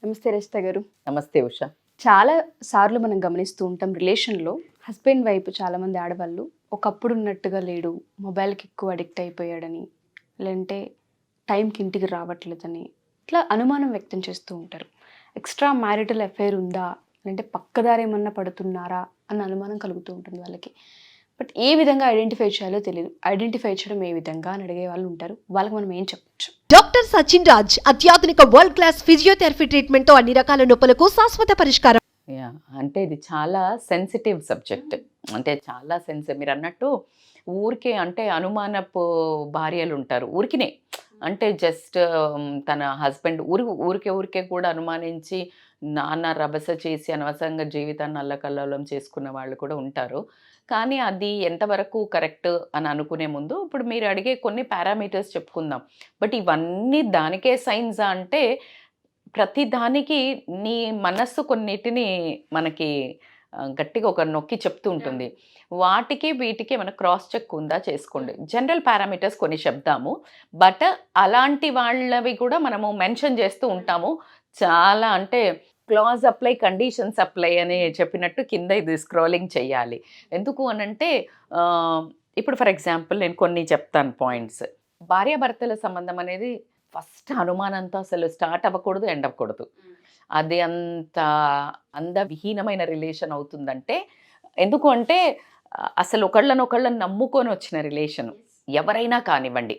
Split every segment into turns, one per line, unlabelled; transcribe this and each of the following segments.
నమస్తే రజిత గారు.
నమస్తే ఉషా.
చాలా సార్లు మనం గమనిస్తూ ఉంటాం రిలేషన్లో హస్బెండ్ వైపు చాలామంది ఆడవాళ్ళు ఒకప్పుడు ఉన్నట్టుగా లేడు, మొబైల్కి ఎక్కువ అడిక్ట్ అయిపోయాడని, లేదంటే టైంకి ఇంటికి రావట్లేదని ఇట్లా అనుమానం వ్యక్తం చేస్తూ ఉంటారు. ఎక్స్ట్రా మ్యారిటల్ అఫైర్ ఉందా, లేదంటే పక్కదారి ఏమన్నా పడుతున్నారా అన్న అనుమానం కలుగుతూ ఉంటుంది వాళ్ళకి. బట్ ఏ విధంగా ఐడెంటిఫై చేయాలో తెలియదు. ఐడెంటిఫై చేయడం ఏ విధంగా అని అడిగే వాళ్ళు ఉంటారు. వాళ్ళకి మనం ఏం చెప్పచ్చు?
డాక్టర్ సచిన్ రాజ్ అత్యాధునిక వరల్డ్ క్లాస్ ఫిజియోథెరపీ ట్రీట్మెంట్ తో అన్ని రకాల నొప్పులకు శాశ్వత పరిష్కారం.
అంటే ఇది చాలా సెన్సిటివ్ సబ్జెక్ట్. అంటే చాలా మీరు అన్నట్టు ఊరికే అంటే అనుమానపు భార్యలు ఉంటారు. ఊరికినే అంటే జస్ట్ తన హస్బెండ్ ఊరికే కూడా అనుమానించి నాన్న రభస చేసి అనవసరంగా జీవితాన్ని అల్లకల్లోలం చేసుకున్న వాళ్ళు కూడా ఉంటారు. కానీ అది ఎంతవరకు కరెక్ట్ అని అనుకునే ముందు ఇప్పుడు మీరు అడిగే కొన్ని పారామీటర్స్ చెప్పుకుందాం. బట్ ఇవన్నీ దానికే సైన్సా అంటే ప్రతి దానికి నీ మనస్సు కొన్నిటిని మనకి గట్టిగా ఒక నొక్కి చెప్తూ ఉంటుంది. వాటికి వీటికి మన క్రాస్ చెక్ ఉందా చేసుకోండి. జనరల్ పారామీటర్స్ కొన్ని చెప్దాము, బట్ అలాంటి వాళ్ళవి కూడా మనము మెన్షన్ చేస్తూ ఉంటాము. చాలా అంటే క్లాజ్ అప్లై కండిషన్స్ అప్లై అని చెప్పినట్టు కింద ఇది స్క్రోలింగ్ చేయాలి. ఎందుకు అనంటే ఇప్పుడు ఫర్ ఎగ్జాంపుల్ నేను కొన్ని చెప్తాను పాయింట్స్. భార్యాభర్తల సంబంధం అనేది ఫస్ట్ అనుమానంతో అసలు స్టార్ట్ అవ్వకూడదు, ఎండ్ అవ్వకూడదు. అది అంత అందవిహీనమైన రిలేషన్ అవుతుందంటే ఎందుకు అంటే అసలు ఒకళ్ళని నమ్ముకొని వచ్చిన రిలేషన్ ఎవరైనా కానివ్వండి,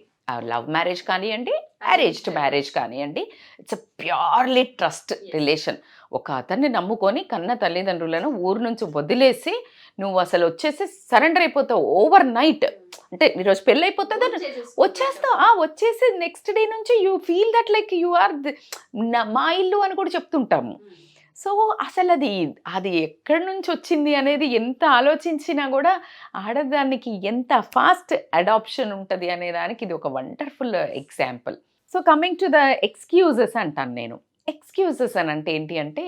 లవ్ మ్యారేజ్ కానివ్వండి, అరేంజ్డ్ మ్యారేజ్ కానివ్వండి, ఇట్స్ ప్యూర్లీ ట్రస్ట్ రిలేషన్. ఒక అతన్ని నమ్ముకొని కన్న తల్లిదండ్రులను ఊరు నుంచి వదిలేసి నువ్వు అసలు వచ్చేసి సరెండర్ అయిపోతావు ఓవర్ నైట్. అంటే ఈరోజు పెళ్ళి అయిపోతుంది, వచ్చేస్తావు, వచ్చేసి నెక్స్ట్ డే నుంచి you feel that like you are మా ఇల్లు అని కూడా చెప్తుంటాము. సో అసలు అది ఎక్కడి నుంచి వచ్చింది అనేది ఎంత ఆలోచించినా కూడా ఆడదానికి ఎంత ఫాస్ట్ అడాప్షన్ ఉంటుంది అనే దానికి ఇది ఒక wonderful example. So coming to the excuses అంటాను నేను. ఎక్స్క్యూజెస్ అని అంటే ఏంటి అంటే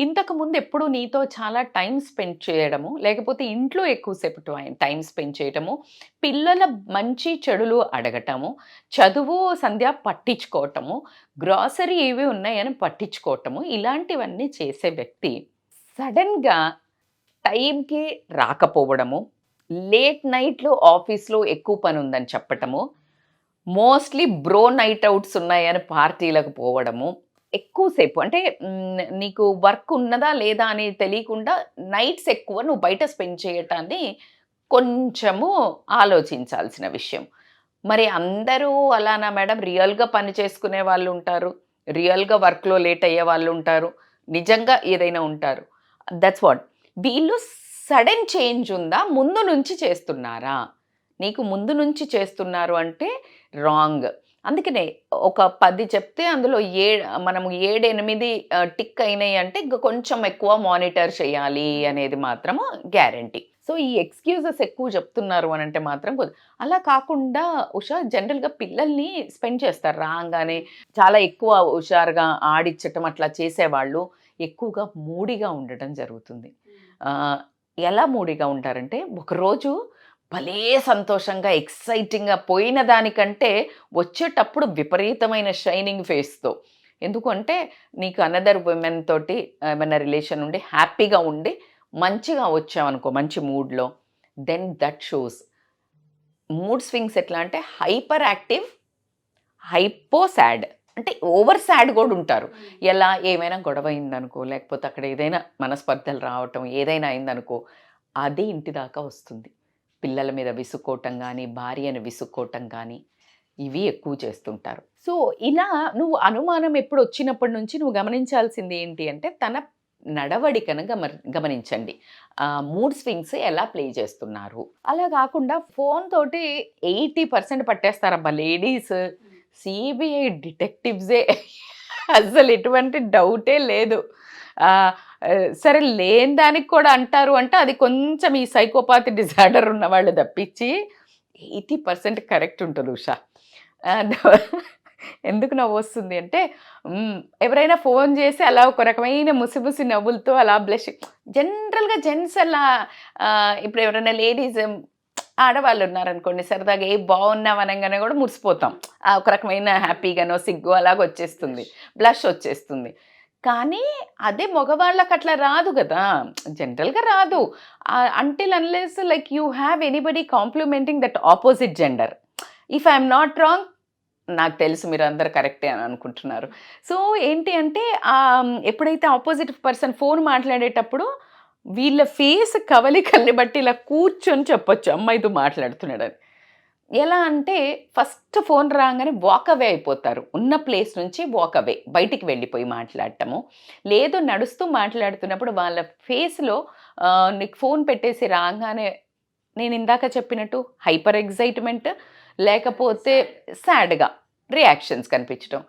ఇంతకుముందు ఎప్పుడు నీతో చాలా టైం స్పెండ్ చేయడము, లేకపోతే ఇంట్లో ఎక్కువసేపు టైం స్పెండ్ చేయటము, పిల్లల మంచి చెడులు అడగటము, చదువు సంధ్య పట్టించుకోవటము, గ్రాసరీ ఏవి ఉన్నాయని పట్టించుకోవటము, ఇలాంటివన్నీ చేసే వ్యక్తి సడన్గా టైంకి రాకపోవడము, లేట్ నైట్లో ఆఫీస్లో ఎక్కువ పని ఉందని చెప్పటము, మోస్ట్లీ బ్రో నైట్ అవుట్స్ ఉన్నాయని పార్టీలకు పోవడము, ఎక్కువసేపు అంటే నీకు వర్క్ ఉన్నదా లేదా అని తెలియకుండా నైట్స్ ఎక్కువ నువ్వు బయట స్పెండ్ చేయటాన్ని కొంచెము ఆలోచించాల్సిన విషయం. మరి అందరూ అలానా మేడం? రియల్గా పని చేసుకునే వాళ్ళు ఉంటారు, రియల్గా వర్క్లో లేట్ అయ్యే వాళ్ళు ఉంటారు, నిజంగా ఏదైనా ఉంటారు. That's what. వీళ్ళు సడన్ చేంజ్ ఉందా, ముందు నుంచి చేస్తున్నారా? నీకు ముందు నుంచి చేస్తున్నారు అంటే రాంగ్. అందుకనే ఒక 10 చెప్తే అందులో మనము 7-8 టిక్ అయినాయి అంటే ఇంకా కొంచెం ఎక్కువ మానిటర్ చేయాలి అనేది మాత్రము గ్యారంటీ. సో ఈ ఎక్స్క్యూజెస్ ఎక్కువ చెప్తున్నారు అని అంటే మాత్రం అలా కాకుండా ఉషా జనరల్గా పిల్లల్ని స్పెండ్ చేస్తారు రాగానే చాలా ఎక్కువ హుషారుగా ఆడిచ్చటం అట్లా చేసేవాళ్ళు ఎక్కువగా మూడిగా ఉండటం జరుగుతుంది. ఎలా మూడిగా ఉంటారంటే ఒకరోజు భలే సంతోషంగా ఎక్సైటింగ్గా పోయిన దానికంటే వచ్చేటప్పుడు విపరీతమైన షైనింగ్ ఫేస్తో. ఎందుకంటే నీకు అనదర్ ఉమెన్ తోటి ఏమైనా రిలేషన్ ఉండి హ్యాపీగా ఉండి మంచిగా వచ్చావనుకో మంచి మూడ్లో, then that shows. Mood swings ఎట్లా అంటే హైపర్ యాక్టివ్, హైపో సాడ్, అంటే ఓవర్ సాడ్ కూడా ఉంటారు. ఎలా ఏమైనా గొడవ అయిందనుకో, లేకపోతే అక్కడ ఏదైనా మనస్పర్ధలు రావటం ఏదైనా అయిందనుకో, అది ఇంటి దాకా వస్తుంది. పిల్లల మీద విసుక్కోవటం కానీ, భార్యను విసుక్కోవటం కానీ ఇవి ఎక్కువ చేస్తుంటారు. సో ఇలా నువ్వు అనుమానం ఎప్పుడు వచ్చినప్పటి నుంచి నువ్వు గమనించాల్సింది ఏంటి అంటే తన నడవడికను గమనించండి. మూడ్ స్వింగ్స్ ఎలా ప్లే చేస్తున్నారు. అలా కాకుండా ఫోన్ తోటి 80% పట్టేస్తారబ్బా లేడీస్. సిబిఐ డిటెక్టివ్సే, అసలు ఎటువంటి డౌటే లేదు. సరే లేని దానికి కూడా అంటారు అంటే అది కొంచెం ఈ సైకోపాతి డిజార్డర్ ఉన్న వాళ్ళు తప్పించి 80% కరెక్ట్ ఉంటుంది ఉషా. ఎందుకు నవ్వు వస్తుంది అంటే ఎవరైనా ఫోన్ చేసి అలా ఒక రకమైన ముసిముసి నవ్వులతో అలా బ్లష్. జనరల్గా జెంట్స్ అలా ఇప్పుడు ఎవరైనా లేడీస్ ఆడవాళ్ళు ఉన్నారనుకోండి సరదాగా ఏ బాగున్నావు అనగానే కూడా మురిసిపోతాం. ఒక రకమైన హ్యాపీగానో సిగ్గు అలాగ వచ్చేస్తుంది, బ్లష్ వచ్చేస్తుంది. కానీ అదే మగవాళ్ళకి అట్లా రాదు కదా, జనరల్గా రాదు. Until unless like you have anybody complimenting that opposite gender. If I'm not wrong, నాకు తెలుసు మీరు అందరు కరెక్టే అని అనుకుంటున్నారు. సో ఏంటి అంటే ఎప్పుడైతే ఆపోజిట్ పర్సన్ ఫోన్ మాట్లాడేటప్పుడు వీళ్ళ ఫేస్ కవలికల్ని బట్టి ఇలా కూర్చొని చెప్పొచ్చు అమ్మాయితో మాట్లాడుతున్నాడని. ఎలా అంటే ఫస్ట్ ఫోన్ రాగానే వాకవే అయిపోతారు, ఉన్న ప్లేస్ నుంచి వాకవే బయటికి వెళ్ళిపోయి మాట్లాడటము. లేదు నడుస్తూ మాట్లాడుతున్నప్పుడు వాళ్ళ ఫేస్లో నీకు ఫోన్ పెట్టేసి రాగానే నేను ఇందాక చెప్పినట్టు హైపర్ ఎగ్జైట్మెంట్ లేకపోతే సాడ్గా రియాక్షన్స్ కనిపించడం.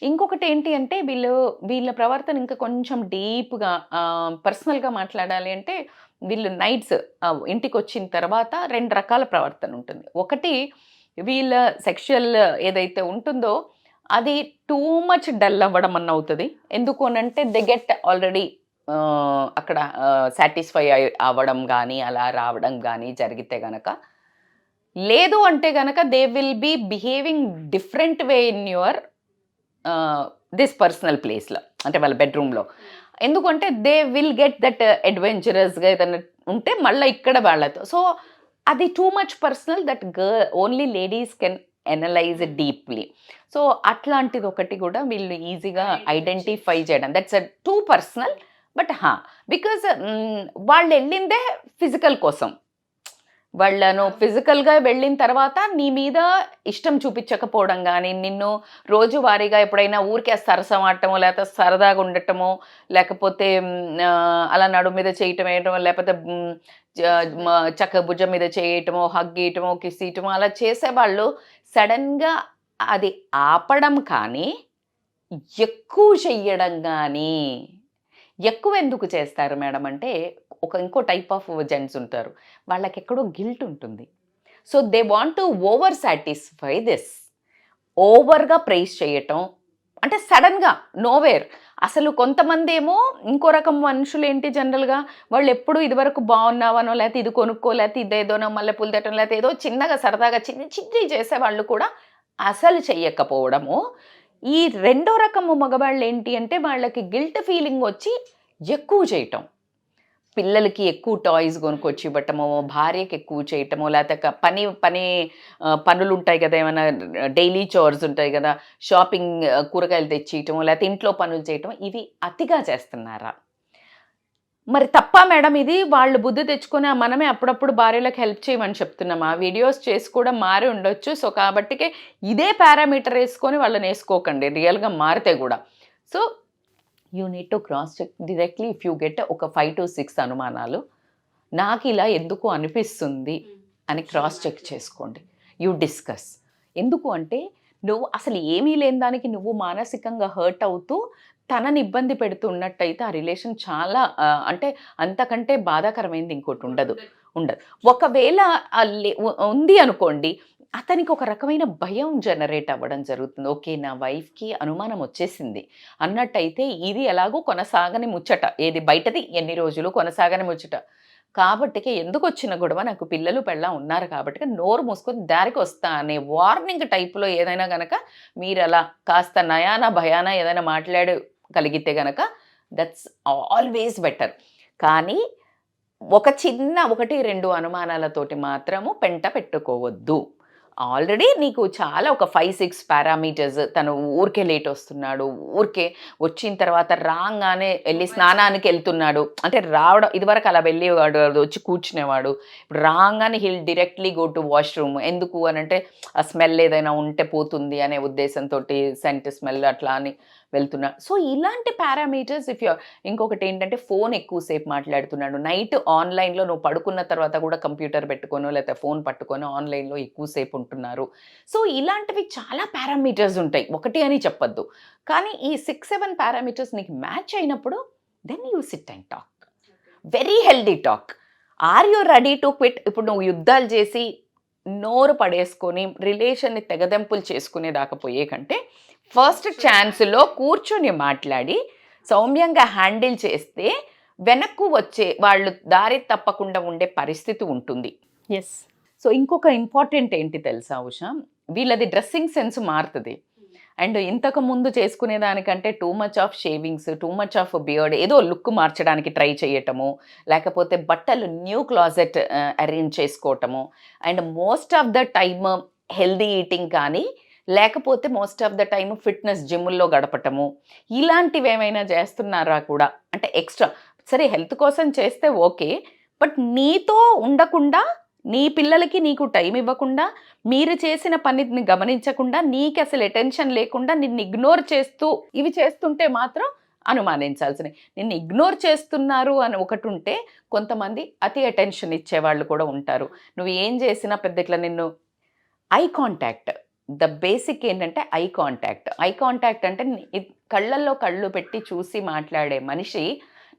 ఇంకొకటి ఏంటి అంటే వీళ్ళ ప్రవర్తన ఇంకా కొంచెం డీప్గా పర్సనల్గా మాట్లాడాలి అంటే వీళ్ళు నైట్స్ ఇంటికి వచ్చిన తర్వాత 2 రకాల ప్రవర్తన ఉంటుంది. ఒకటి వీళ్ళ సెక్షువల్ ఏదైతే ఉంటుందో అది టూ మచ్ డల్ అవ్వడం అన్న అవుతుంది. ఎందుకు అనంటే దే గెట్ ఆల్రెడీ అక్కడ సాటిస్ఫై అవ్వడం కానీ అలా రావడం కానీ జరిగితే గనక. లేదు అంటే గనక they will be behaving different way in your this personal ప్లేస్లో, అంటే వాళ్ళ బెడ్రూమ్లో. ఎందుకంటే దే విల్ గెట్ దట్ అడ్వెంచరస్గా ఏదైనా ఉంటే మళ్ళీ ఇక్కడ వాళ్ళతో. సో అది too much personal that only ladies can analyse deeply. So అట్లాంటిది ఒకటి కూడా వీళ్ళు ఈజీగా ఐడెంటిఫై చేయడం, that's too personal. But because వాళ్ళు వెళ్ళిందే ఫిజికల్ కోసం. వాళ్ళను ఫిజికల్గా వెళ్ళిన తర్వాత నీ మీద ఇష్టం చూపించకపోవడం కానీ, నిన్ను రోజువారీగా ఎప్పుడైనా ఊరికే సరసమాటమో లేకపోతే సరదాగా ఉండటమో లేకపోతే అలా నడుము మీద చేయటం వేయటమో లేకపోతే చక్క భుజం మీద చేయటమో హగ్ చేయటమో కిస్ చేయటమో అలా చేసేవాళ్ళు సడన్గా అది ఆపడం కానీ ఎక్కువ చెయ్యడం కానీ. ఎక్కువ ఎందుకు చేస్తారు మేడం అంటే ఇంకో టైప్ ఆఫ్ జెంట్స్ ఉంటారు, వాళ్ళకి ఎక్కడో గిల్ట్ ఉంటుంది. So they want to over satisfy this. ఓవర్గా ప్రైజ్ చేయటం అంటే సడన్గా నోవేర్. అసలు కొంతమంది ఏమో ఇంకో రకం మనుషులు ఏంటి జనరల్గా వాళ్ళు ఎప్పుడు ఇదివరకు బాగున్నావనో లేకపోతే ఇది కొనుక్కో లేకపోతే ఇదేదోనో మల్లెపూలు తట్టడం లేకపోతే ఏదో చిన్నగా సరదాగా చిన్ని చేసేవాళ్ళు కూడా అసలు చెయ్యకపోవడము. ఈ రెండో రకము మగవాళ్ళు ఏంటి అంటే వాళ్ళకి గిల్ట్ ఫీలింగ్ వచ్చి ఎక్కువ చేయటం. పిల్లలకి ఎక్కువ టాయ్స్ కొనుక్కొచ్చి ఇవ్వటమో, భార్యకి ఎక్కువ చేయటమో, లేకపోతే పనులు ఉంటాయి కదా, ఏమైనా డైలీ చోర్స్ ఉంటాయి కదా, షాపింగ్ కూరగాయలు తెచ్చియటమో లేకపోతే ఇంట్లో పనులు చేయటం, ఇవి అతిగా చేస్తున్నారా? మరి తప్ప మేడం ఇది? వాళ్ళు బుద్ధి తెచ్చుకొని మనమే అప్పుడప్పుడు భార్యలకు హెల్ప్ చేయమని చెప్తున్నాం. ఆ వీడియోస్ చేసి కూడా మారి ఉండొచ్చు. సో కాబట్టికే ఇదే పారామీటర్ వేసుకొని వాళ్ళని వేసుకోకండి రియల్గా మారితే కూడా. So you need to cross check directly if you get ఒక 5 to 6 అనుమానాలు. నాకు ఇలా ఎందుకు అనిపిస్తుంది అని క్రాస్ చెక్ చేసుకోండి. You discuss. ఎందుకు అంటే నువ్వు అసలు ఏమీ లేని దానికి నువ్వు మానసికంగా హర్ట్ అవుతూ తనని ఇబ్బంది పెడుతున్నట్టయితే ఆ రిలేషన్ చాలా అంటే అంతకంటే బాధాకరమైంది ఇంకోటి ఉండదు. ఒకవేళ ఉంది అనుకోండి, అతనికి ఒక రకమైన భయం జనరేట్ అవ్వడం జరుగుతుంది. ఓకే, నా వైఫ్కి అనుమానం వచ్చేసింది అన్నట్టయితే ఇది ఎలాగో కొనసాగని ముచ్చట, ఏది బయటది ఎన్ని రోజులు కొనసాగని ముచ్చట కాబట్టికి ఎందుకు వచ్చిన గొడవ, నాకు పిల్లలు పెళ్ళ ఉన్నారు కాబట్టి నోరు మూసుకొని దారికి వస్తా అనే వార్నింగ్ టైప్లో ఏదైనా కనుక మీరు అలా కాస్త నయానా భయానా ఏదైనా మాట్లాడగలిగితే కనుక దట్స్ ఆల్వేస్ బెటర్. కానీ ఒక చిన్న 1-2 అనుమానాలతోటి మాత్రము పెంట పెట్టుకోవద్దు. ఆల్రెడీ నీకు చాలా ఒక 5-6 పారామీటర్స్, తను ఊరికే లేట్ వస్తున్నాడు, ఊరికే వచ్చిన తర్వాత రాగానే వెళ్ళి స్నానానికి వెళ్తున్నాడు అంటే రావడం, ఇదివరకు అలా వెళ్ళేవాడు వచ్చి కూర్చునేవాడు, ఇప్పుడు రాగానే hill directly go to washroom. ఎందుకు అని అంటే ఆ స్మెల్ ఏదైనా ఉంటే పోతుంది అనే ఉద్దేశంతో సెంట్ స్మెల్ అట్లా అని వెళ్తున్నాడు. సో ఇలాంటి పారామీటర్స్ ఇంకొకటి ఏంటంటే ఫోన్ ఎక్కువసేపు మాట్లాడుతున్నాడు, నైట్ ఆన్లైన్లో నువ్వు పడుకున్న తర్వాత కూడా కంప్యూటర్ పెట్టుకోనో లేకపోతే ఫోన్ పట్టుకొని ఆన్లైన్లో ఎక్కువసేపు ఉంటున్నారు. సో ఇలాంటివి చాలా పారామీటర్స్ ఉంటాయి, ఒకటి అని చెప్పొద్దు. కానీ ఈ 6-7 పారామీటర్స్ నీకు మ్యాచ్ అయినప్పుడు then you sit and talk, very healthy talk. Are you ready to quit? ఇప్పుడు నువ్వు యుద్ధాలు చేసి నోరు పడేసుకొని రిలేషన్ని తెగదెంపులు చేసుకునేదాకా పోయే కంటే ఫస్ట్ ఛాన్స్లో కూర్చొని మాట్లాడి సౌమ్యంగా హ్యాండిల్ చేస్తే వెనక్కు వచ్చే వాళ్ళు దారి తప్పకుండా ఉండే పరిస్థితి ఉంటుంది.
ఎస్.
సో ఇంకొక ఇంపార్టెంట్ ఏంటి తెలుసా ఉషా, వీళ్ళది డ్రెస్సింగ్ సెన్స్ మారుతుంది. అండ్ ఇంతకు ముందు చేసుకునే దానికంటే too much of shavings, too much of beard, ఏదో లుక్ మార్చడానికి ట్రై చేయటము, లేకపోతే బట్టలు న్యూ క్లాజెట్ అరేంజ్ చేసుకోవటము, and most of the time healthy eating కానీ, లేకపోతే most of the time fitness జిమ్ముల్లో గడపటము, ఇలాంటివి ఏమైనా చేస్తున్నారా కూడా? అంటే ఎక్స్ట్రా సరే హెల్త్ కోసం చేస్తే ఓకే, బట్ నీతో ఉండకుండా, నీ పిల్లలకి నీకు టైం ఇవ్వకుండా, మీరు చేసిన పనిని గమనించకుండా, నీకు అసలు అటెన్షన్ లేకుండా నిన్ను ఇగ్నోర్ చేస్తూ ఇవి చేస్తుంటే మాత్రం అనుమానించాల్సినవి. నిన్ను ఇగ్నోర్ చేస్తున్నారు అని ఒకటి ఉంటే, కొంతమంది అతి అటెన్షన్ ఇచ్చేవాళ్ళు కూడా ఉంటారు. నువ్వు ఏం చేసినా పెద్ద ఇట్లా నిన్ను ఐ కాంటాక్ట్, ద బేసిక్ ఏంటంటే ఐ కాంటాక్ట్. ఐ కాంటాక్ట్ అంటే కళ్ళల్లో కళ్ళు పెట్టి చూసి మాట్లాడే మనిషి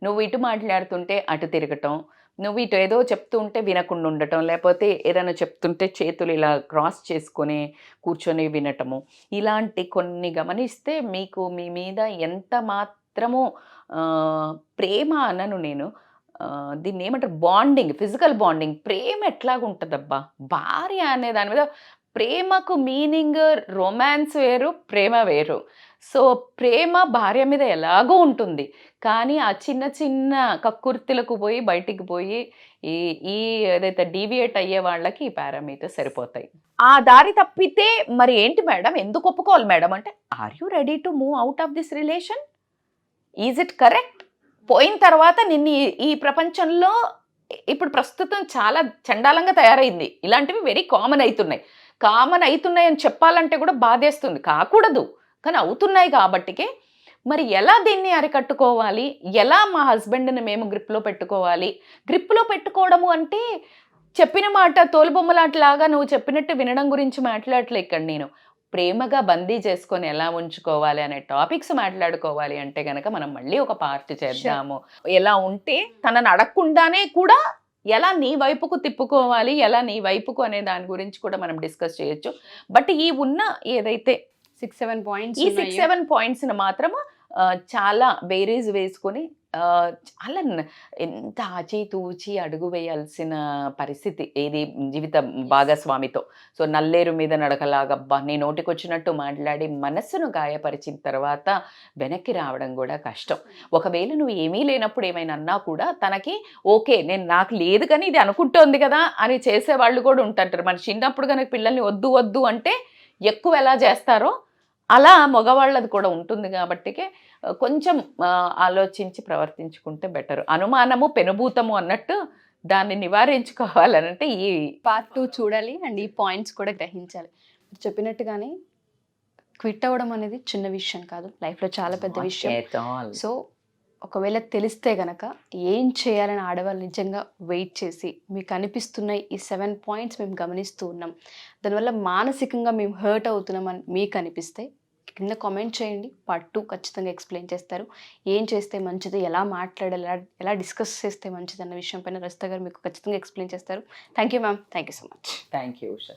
నువ్వు ఇటు మాట్లాడుతుంటే అటు తిరగటం, నువ్వు ఇటు ఏదో చెప్తూ ఉంటే వినకుండా ఉండటం, లేకపోతే ఏదైనా చెప్తుంటే చేతులు ఇలా క్రాస్ చేసుకొని కూర్చొని వినటము, ఇలాంటి కొన్ని గమనిస్తే మీకు మీ మీద ఎంత మాత్రమో ప్రేమ అనను నేను, దీన్ని ఏమంటారు, బాండింగ్, ఫిజికల్ బాండింగ్. ప్రేమ ఎట్లాగుంటుందబ్బా, భార్య అనే దాని మీద ప్రేమకు మీనింగ్ రొమాన్స్ వేరు, ప్రేమ వేరు. సో ప్రేమ భార్య మీద ఎలాగో ఉంటుంది, కానీ ఆ చిన్న చిన్న కక్కుర్తిలకు పోయి బయటికి పోయి ఈ ఈ ఏదైతే డీవియేట్ అయ్యే వాళ్ళకి ఈ పారామీటర్స్ సరిపోతాయి. ఆ దారి తప్పితే మరి ఏంటి మేడం, ఎందుకు ఒప్పుకోవాలి మేడం అంటే, are you ready to move out of this relation? Is it correct? పోయిన తర్వాత నిన్ను ఈ ప్రపంచంలో ఇప్పుడు ప్రస్తుతం చాలా చండాలంగా తయారైంది. ఇలాంటివి వెరీ కామన్ అవుతున్నాయి అని చెప్పాలంటే కూడా బాధేస్తుంది, కాకూడదు కానీ అవుతున్నాయి. కాబట్టికే మరి ఎలా దీన్ని అరికట్టుకోవాలి, ఎలా మా హస్బెండ్ని మేము గ్రిప్లో పెట్టుకోవాలి? గ్రిప్లో పెట్టుకోవడము అంటే చెప్పిన మాట తోలుబొమ్మలాట్లాగా నువ్వు చెప్పినట్టు వినడం గురించి మాట్లాడలే ఇక్కడ నేను. ప్రేమగా బందీ చేసుకొని ఎలా ఉంచుకోవాలి అనే టాపిక్స్ మాట్లాడుకోవాలి అంటే కనుక మనం మళ్ళీ ఒక పార్ట్ చేద్దాము. ఎలా ఉంటే తనని అడగకుండానే కూడా ఎలా నీ వైపుకు తిప్పుకోవాలి, ఎలా నీ వైపుకు అనే దాని గురించి కూడా మనం డిస్కస్ చేయొచ్చు. బట్ ఈ ఉన్న ఏదైతే
6-7 పాయింట్స్,
ఈ 6-7 పాయింట్స్ని మాత్రము చాలా బేరీజ్ వేసుకొని చాలా ఎంత ఆచితూచి అడుగు వేయాల్సిన పరిస్థితి ఏది జీవిత భాగస్వామితో. సో నల్లేరు మీద నడకలాగబ్బా నీ నోటికొచ్చినట్టు మాట్లాడి మనస్సును గాయపరిచిన తర్వాత వెనక్కి రావడం కూడా కష్టం. ఒకవేళ నువ్వు ఏమీ లేనప్పుడు ఏమైనా అన్నా కూడా తనకి ఓకే నాకు లేదు కానీ ఇది అనుకుంటోంది కదా అని చేసేవాళ్ళు కూడా ఉంటారు. మన చిన్నప్పుడు కనుక పిల్లల్ని వద్దు వద్దు అంటే ఎక్కువ ఎలా చేస్తారో అలా మగవాళ్ళది కూడా ఉంటుంది. కాబట్టి కొంచెం ఆలోచించి ప్రవర్తించుకుంటే బెటర్. అనుమానము పెనుభూతము అన్నట్టు దాన్ని నివారించుకోవాలనంటే ఈ
పార్ట్ 2 చూడాలి అండ్ ఈ పాయింట్స్ కూడా గ్రహించాలి. చెప్పినట్టుగానే క్విట్ అవ్వడం అనేది చిన్న విషయం కాదు, లైఫ్లో చాలా పెద్ద విషయం. సో ఒకవేళ తెలిస్తే గనక ఏం చేయాలని ఆడవాళ్ళు నిజంగా వెయిట్ చేసి మీకు అనిపిస్తున్న ఈ 7 పాయింట్స్ మేము గమనిస్తూ ఉన్నాం, దానివల్ల మానసికంగా మేము హర్ట్ అవుతున్నామని మీకు అనిపిస్తే కింద కామెంట్ చేయండి. పార్ట్ 2 ఖచ్చితంగా ఎక్స్ప్లెయిన్ చేస్తారు. ఏం చేస్తే మంచిది, ఎలా మాట్లాడాలి, ఎలా డిస్కస్ చేస్తే మంచిది అన్న విషయం పైన రజిత గారు మీకు ఖచ్చితంగా ఎక్స్ప్లెయిన్ చేస్తారు. Thank you ma'am, thank you so much.
Thank you Usha.